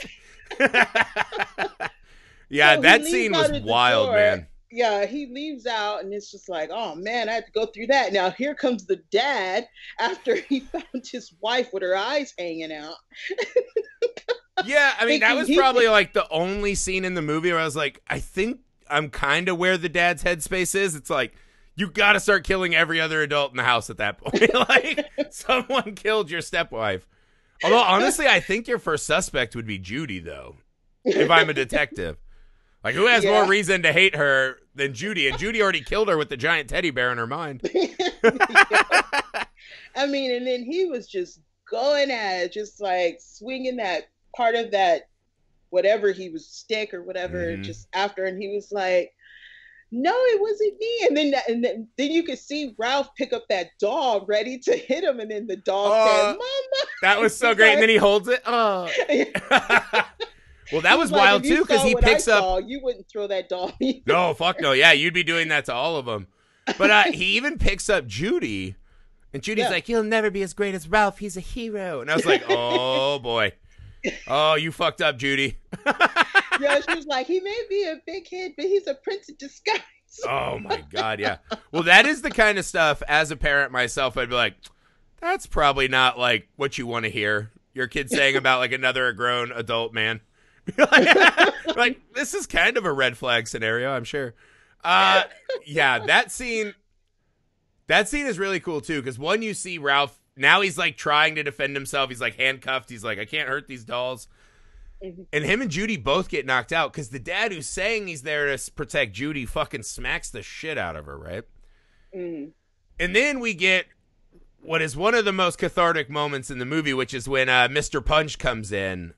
Yeah, so that scene was wild, man. Yeah, he leaves out, and it's just like, oh man, I have to go through that. Now here comes the dad after he found his wife with her eyes hanging out. Yeah, I mean, that was probably like the only scene in the movie where I was like, I think I'm kind of where the dad's headspace is. It's like, you got to start killing every other adult in the house at that point. Like, someone killed your stepwife. Although, honestly, I think your first suspect would be Judy, though, if I'm a detective. Like, who has more reason to hate her than Judy? And Judy already killed her with the giant teddy bear in her mind. I mean, and then he was just going at it, just like swinging that part of that, whatever he was, stick or whatever, just after. And he was like, no, it wasn't me. And then you could see Ralph pick up that doll ready to hit him. And then the doll said, Mama. That was so great. And then he holds it. Oh. Well, that was wild, too, because he picks up... You wouldn't throw that doll either. No, fuck no. Yeah, you'd be doing that to all of them. But he even picks up Judy, and Judy's like, he'll never be as great as Ralph. He's a hero. And I was like, oh, boy. Oh, you fucked up, Judy. Yeah, she was like, he may be a big kid, but he's a prince in disguise. Oh, my God, yeah. Well, that is the kind of stuff, as a parent myself, I'd be like, that's probably not, like, what you want to hear your kid saying about, like, another grown adult man. Like, this is kind of a red flag scenario, I'm sure. Yeah, that scene is really cool too, because one, you see Ralph, now he's like trying to defend himself. He's like handcuffed. He's like, I can't hurt these dolls. And him and Judy both get knocked out because the dad who's saying he's there to protect Judy fucking smacks the shit out of her, right? Mm. And then we get what is one of the most cathartic moments in the movie, which is when Mr. Punch comes in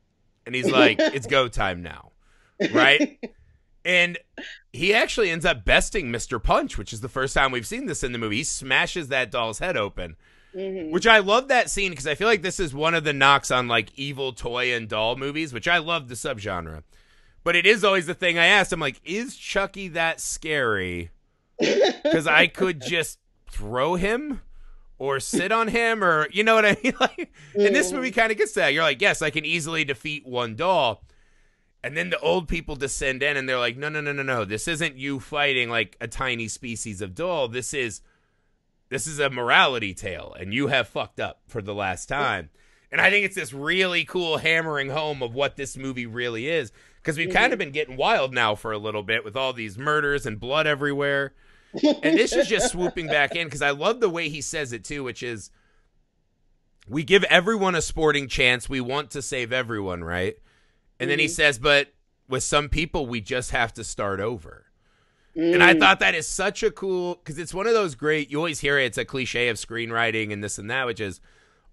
and he's like, it's go time now, right? And he actually ends up besting Mr. Punch, which is the first time we've seen this in the movie. He smashes that doll's head open. Which I love that scene because I feel like this is one of the knocks on like evil toy and doll movies, which I love the subgenre. But it is always the thing I asked. I'm like, is Chucky that scary? Because I could just throw him or sit on him, or you know what I mean? Like, and this movie kind of gets that. You're like, yes, I can easily defeat one doll. And then the old people descend in and they're like, no. This isn't you fighting like a tiny species of doll. This is a morality tale, and you have fucked up for the last time. And I think it's this really cool hammering home of what this movie really is, because we've kind of been getting wild now for a little bit with all these murders and blood everywhere. And this is just swooping back in, because I love the way he says it, too, which is, we give everyone a sporting chance. We want to save everyone, right? And then he says, but with some people, we just have to start over. And I thought that is such a cool, because it's one of those great, you always hear it, it's a cliche of screenwriting and this and that, which is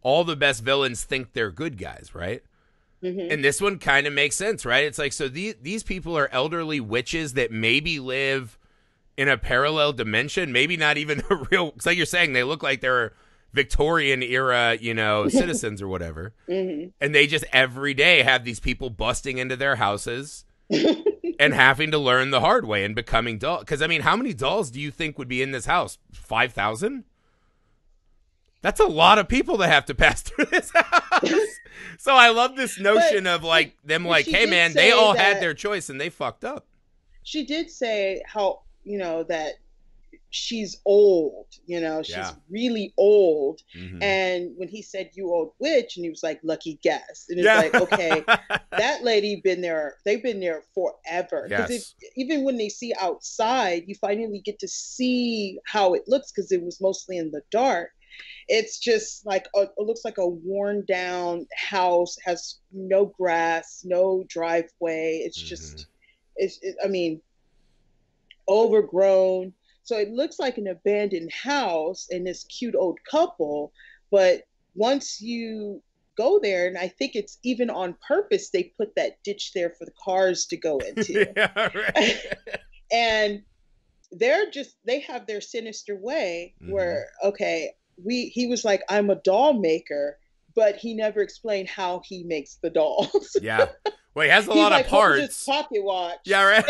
all the best villains think they're good guys, right? And this one kind of makes sense, right? It's like, so these people are elderly witches that maybe live in a parallel dimension, maybe not even a real, it's like you're saying, they look like they're Victorian era, citizens or whatever. And they just every day have these people busting into their houses and having to learn the hard way and becoming dolls. Because, I mean, how many dolls do you think would be in this house? 5,000? That's a lot of people that have to pass through this house. So I love this notion of, like, them like, hey, man, they all had their choice and they fucked up. She did say how, that she's old, she's really old. And when he said, you old witch, and he was like, lucky guess. And it's like, okay, that lady they've been there forever. Because even when they see outside, you finally get to see how it looks, because it was mostly in the dark. It's just like, it looks like a worn down house, has no grass, no driveway. It's just, overgrown. So it looks like an abandoned house and this cute old couple. But once you go there, and I think it's even on purpose, they put that ditch there for the cars to go into. And they have their sinister way where, okay, he was like, I'm a doll maker, but he never explained how he makes the dolls. Well, he has a lot of parts. His pocket watch. Right.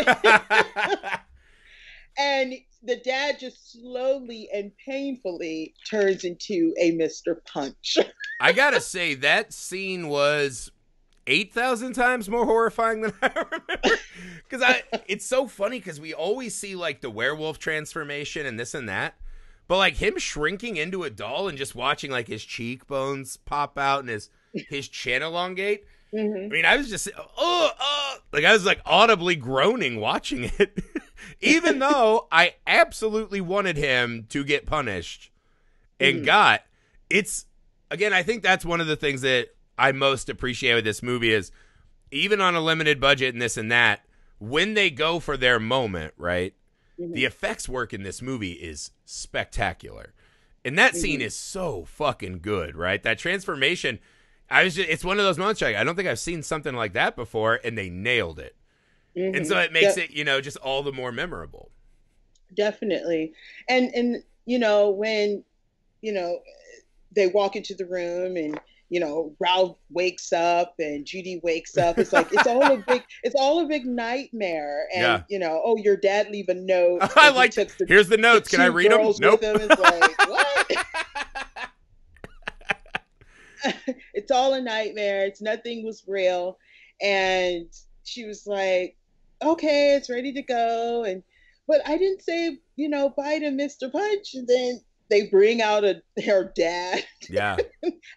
And the dad just slowly and painfully turns into a Mr. Punch. I gotta say, that scene was 8,000 times more horrifying than I remember. Because it's so funny, because we always see like the werewolf transformation and this and that. But like him shrinking into a doll and just watching like his cheekbones pop out and his chin elongate. I mean, I was just, like I was like audibly groaning watching it. Even though I absolutely wanted him to get punished and again, I think that's one of the things that I most appreciate with this movie is, even on a limited budget and this and that, when they go for their moment, right? The effects work in this movie is spectacular. And that scene is so fucking good, right? That transformation, it's one of those moments like, I don't think I've seen something like that before, and they nailed it. And so it makes it, just all the more memorable. Definitely. And when, they walk into the room and, Ralph wakes up and Judy wakes up. It's like, it's all a big nightmare. And, your dad leave a note. I like, here's the notes. Can I read them? Nope. It's like, what? It's all a nightmare. Nothing was real. And she was like, okay, it's ready to go. But I didn't say, bye to Mr. Punch. And then they bring out her dad Yeah.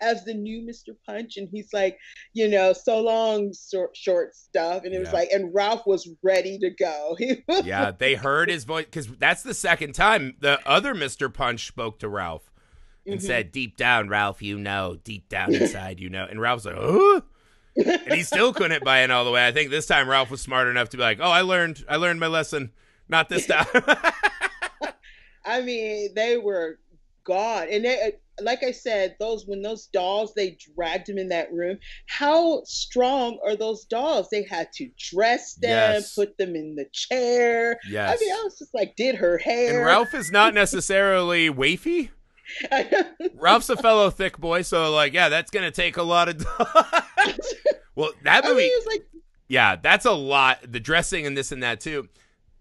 as the new Mr. Punch, and he's like, so long, short stuff, and it was Yeah. like, and Ralph was ready to go. He was Yeah. They heard his voice because that's the second time the other Mr. Punch spoke to Ralph and mm-hmm. said, "Deep down, Ralph, deep down inside, And Ralph's like, "Oh," and he still couldn't buy in all the way. I think this time Ralph was smart enough to be like, "Oh, I learned my lesson. Not this time." I mean, they were gone, and they, like I said, when those dolls, they dragged him in that room. How strong are those dolls? They had to dress them, Yes. put them in the chair. I mean, Yes. I was just like, did her And hair. Ralph is not necessarily wafy. Ralph's a fellow thick boy, so like, yeah, that's gonna take a lot of. Well, that movie, I mean, it was like, yeah, that's a lot. The dressing and this and that too.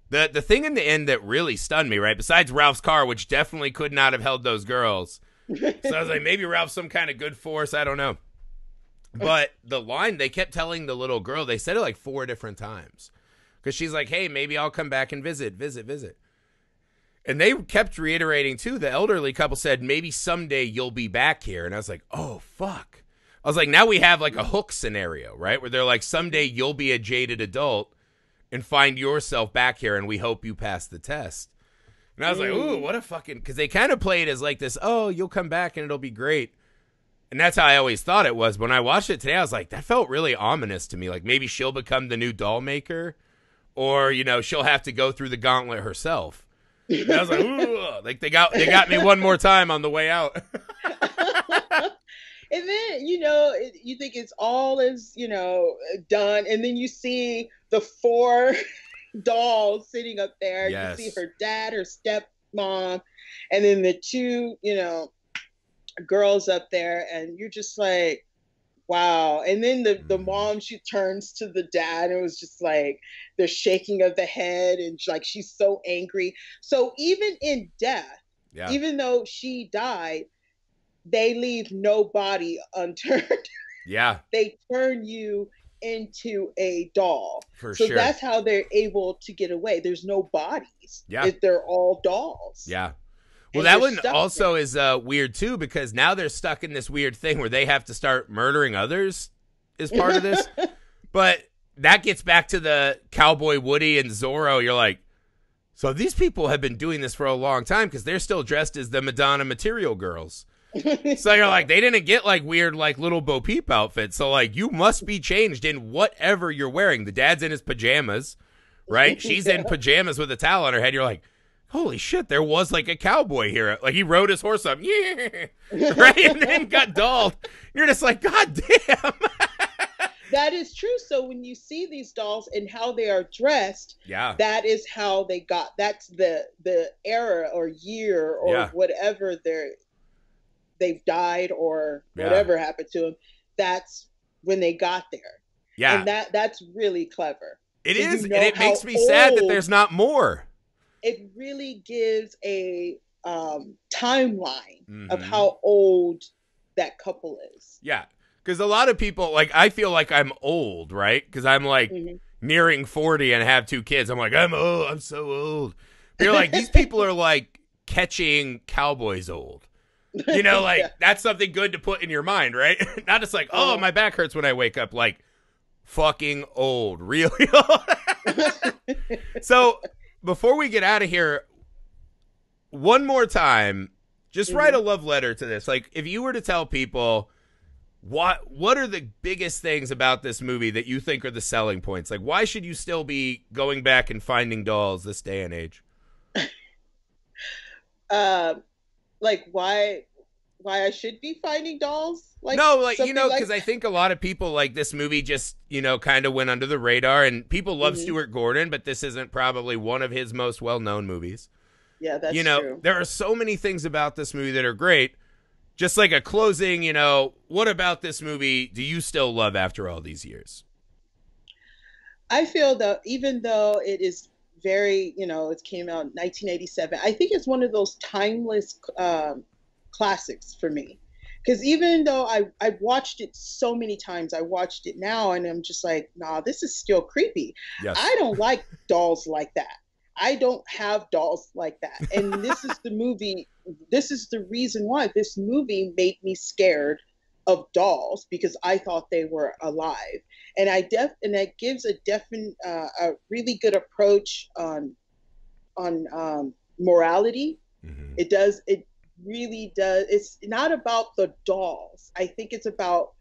The thing in the end that really stunned me, right? Besides Ralph's car, which definitely could not have held those girls. So I was like, maybe Ralph's some kind of good force. I don't know. But the line they kept telling the little girl, they said it like 4 different times. Because she's like, hey, maybe I'll come back and visit. And they kept reiterating, too. The elderly couple said, maybe someday you'll be back here. And I was like, oh, fuck. I was like, now we have like a Hook scenario, right? Where they're like, someday you'll be a jaded adult and find yourself back here, and we hope you pass the test. And I was like, ooh, what a fucking... Because they kind of played as like this, oh, you'll come back and it'll be great. And that's how I always thought it was. When I watched it today, I was like, that felt really ominous to me. Like, maybe she'll become the new doll maker, or, she'll have to go through the gauntlet herself. And I was like, ooh, like they got me one more time on the way out. and then, you think it's all is, done. And then you see the 4 dolls sitting up there. Yes. You see her dad, her stepmom, and then the 2, girls up there. And you're just like, wow. And then the mom, she turns to the dad, and it was just like the shaking of the head, and like she's so angry. So even in death, even though she died, they leave no body unturned. Yeah. They turn you into a doll. For so sure. That's how they're able to get away. There's no bodies. Yeah. They're all dolls. Yeah. Well, that one also is weird, too, because now they're stuck in this weird thing where they have to start murdering others as part of this. But that gets back to the Cowboy Woody and Zorro. You're like, so these people have been doing this for a long time because they're still dressed as the Madonna Material Girls. So you're like, they didn't get like weird like little Bo Peep outfits. So like you must be changed in whatever you're wearing. The dad's in his pajamas, right? She's in pajamas with a towel on her head. You're like, holy shit, there was like a cowboy here. Like he rode his horse up, yeah, right? And then got dolled. You're just like, God damn. That is true. So when you see these dolls and how they are dressed, that is how they got. That's the era or year or whatever they've died or whatever happened to them. That's when they got there. Yeah, and that's really clever. It is, and it makes me sad that there's not more. It really gives a timeline of how old that couple is. Yeah. Because a lot of people, like, I feel like I'm old, right? Because I'm, like, nearing 40 and have 2 kids. I'm like, I'm old. I'm so old. But you're like, these people are, like, catching cowboys old. Like, that's something good to put in your mind, right? Not just like, oh, my back hurts when I wake up. Like, fucking old. Really old. So, before we get out of here, one more time, just write a love letter to this. Like, if you were to tell people... What are the biggest things about this movie that you think are the selling points? Like, why should you still be going back and finding dolls this day and age? Like why I should be finding dolls? Like no, like because I think a lot of people like this movie just kind of went under the radar, and people love Stuart Gordon, but this isn't probably one of his most well-known movies. Yeah, that's true. There are so many things about this movie that are great. Just like a closing, what about this movie do you still love after all these years? I feel that even though it is very, it came out in 1987, I think it's one of those timeless classics for me. Because even though I've watched it so many times, I watched it now and I'm just like, nah, this is still creepy. Yes. I don't like dolls like that. I don't have dolls like that. And this is the movie. This is the reason why this movie made me scared of dolls, because I thought they were alive. And that gives a really good approach on morality. Mm-hmm. It really does. It's not about the dolls. I think it's about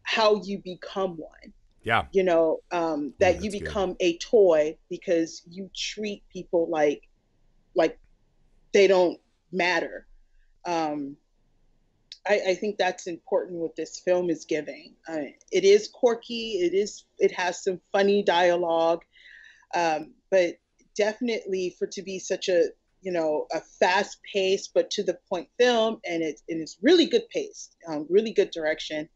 how you become one. Yeah. That you That's become a toy because you treat people like they don't matter. Um, I think that's important what this film is giving. It is quirky. It has some funny dialogue, but definitely for to be such a fast paced but to the point film, and it's really good pace, really good direction.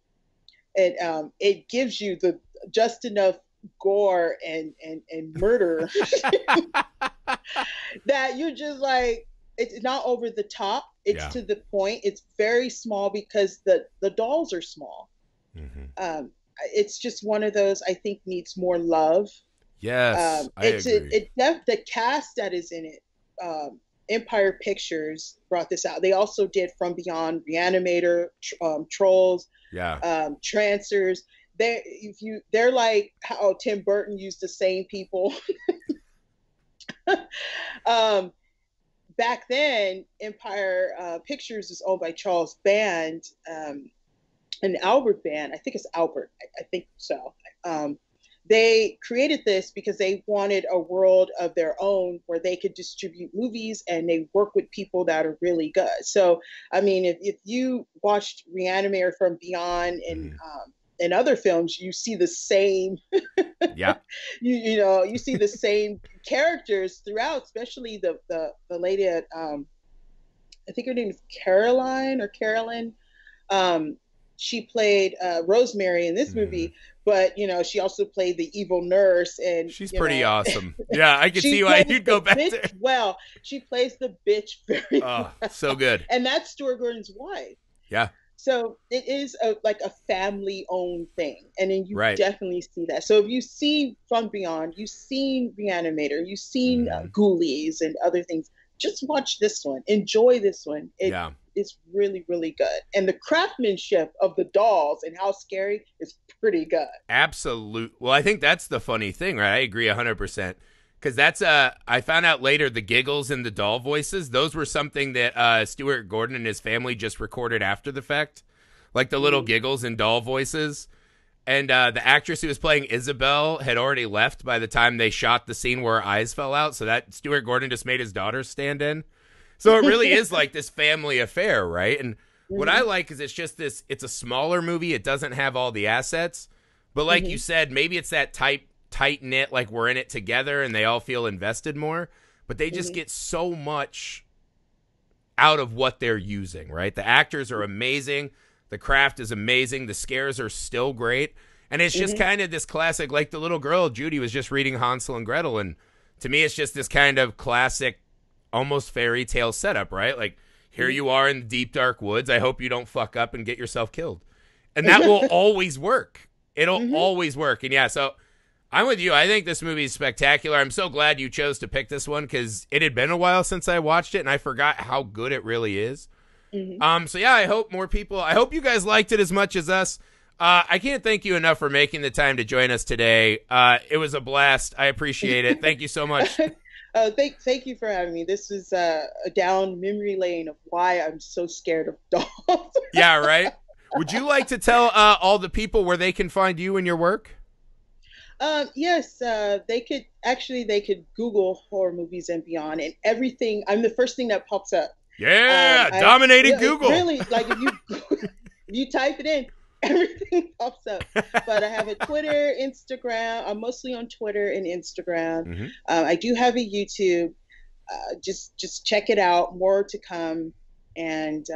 It gives you the just enough gore and murder that you're just like, it's not over the top. It's Yeah. to the point. It's very small because the dolls are small. Mm-hmm. It's just one of those I think needs more love. Yes, I agree. The cast that is in it. Empire Pictures brought this out. They also did From Beyond, Reanimator, Trolls, Yeah. Trancers. They're like how Tim Burton used the same people. um, Back then, Empire Pictures is owned by Charles Band, an Albert Band. I think it's Albert. I think so. They created this because they wanted a world of their own where they could distribute movies, and they work with people that are really good. So, I mean, if you watched Reanimator, From Beyond, and other films, you see the same. Yeah. You see the same characters throughout, especially the lady at I think her name is Caroline or Carolyn. She played Rosemary in this movie, but she also played the evil nurse, and she's pretty awesome. Yeah, I can see why you'd go back there. Well, she plays the bitch very well. well. So good. And that's Stuart Gordon's wife. Yeah. So it is like a family-owned thing, and then you right. definitely see that. So if you see From Beyond, you've seen Reanimator, you've seen Ghoulies and other things, just watch this one. Enjoy this one. It's really, really good. And the craftsmanship of the dolls and how scary is pretty good. Absolute. Well, I think that's the funny thing, right? I agree 100%. Because that's, I found out later, the giggles and the doll voices, those were something that Stuart Gordon and his family just recorded after the fact. Like the little giggles and doll voices. And the actress who was playing Isabel had already left by the time they shot the scene where her eyes fell out. So that Stuart Gordon just made his daughter stand in. So it really is like this family affair, right? And what I like is it's a smaller movie. It doesn't have all the assets. But like you said, maybe it's that tight-knit, like we're in it together and they all feel invested more. But they just get so much out of what they're using, right? The actors are amazing. The craft is amazing. The scares are still great. And it's just kind of this classic, like the little girl, Judy, was just reading Hansel and Gretel. And to me, it's just this kind of classic, almost fairy tale setup, right? Like, here you are in the deep, dark woods. I hope you don't fuck up and get yourself killed. And that will always work. It'll always work. And yeah, so I'm with you. I think this movie is spectacular. I'm so glad you chose to pick this one because it had been a while since I watched it, and I forgot how good it really is. So yeah, I hope you guys liked it as much as us. I can't thank you enough for making the time to join us today. It was a blast. I appreciate it. Thank you so much. Thank you for having me. This is a down memory lane of why I'm so scared of dolls. Yeah, right. Would you like to tell all the people where they can find you and your work? Yes, they could Google horror movies and beyond, and everything. I'm the first thing that pops up. Yeah, dominated Google. Really, like if you type it in, everything pops up. But I have a Twitter, Instagram. I'm mostly on Twitter and Instagram. I do have a YouTube. Just check it out. More to come. And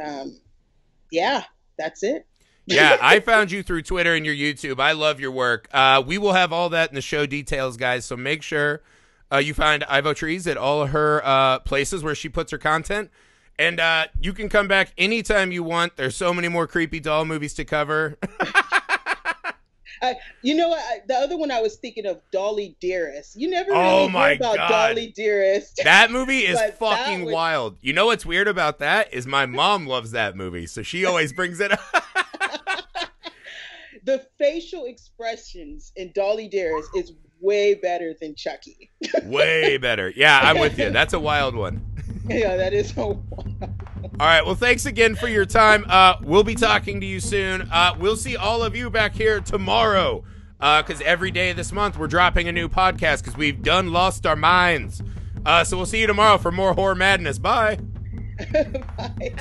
yeah, that's it. Yeah, I found you through Twitter and your YouTube. I love your work. We will have all that in the show details, guys. So make sure you find Ivotres at all of her places where she puts her content. And you can come back anytime you want. There's so many more creepy doll movies to cover. You know what? The other one I was thinking of, Dolly Dearest. You never Oh really hear my about God. Dolly Dearest. That movie is But that fucking was wild. You know what's weird about that is my mom loves that movie, so she always brings it up. the facial expressions in Dolly Dearest is way better than Chucky. Way better. Yeah, I'm with you. That's a wild one. Yeah, that is so. All right. Well, thanks again for your time. We'll be talking to you soon. We'll see all of you back here tomorrow. Because every day this month we're dropping a new podcast because we've done lost our minds. So we'll see you tomorrow for more horror madness. Bye. Bye.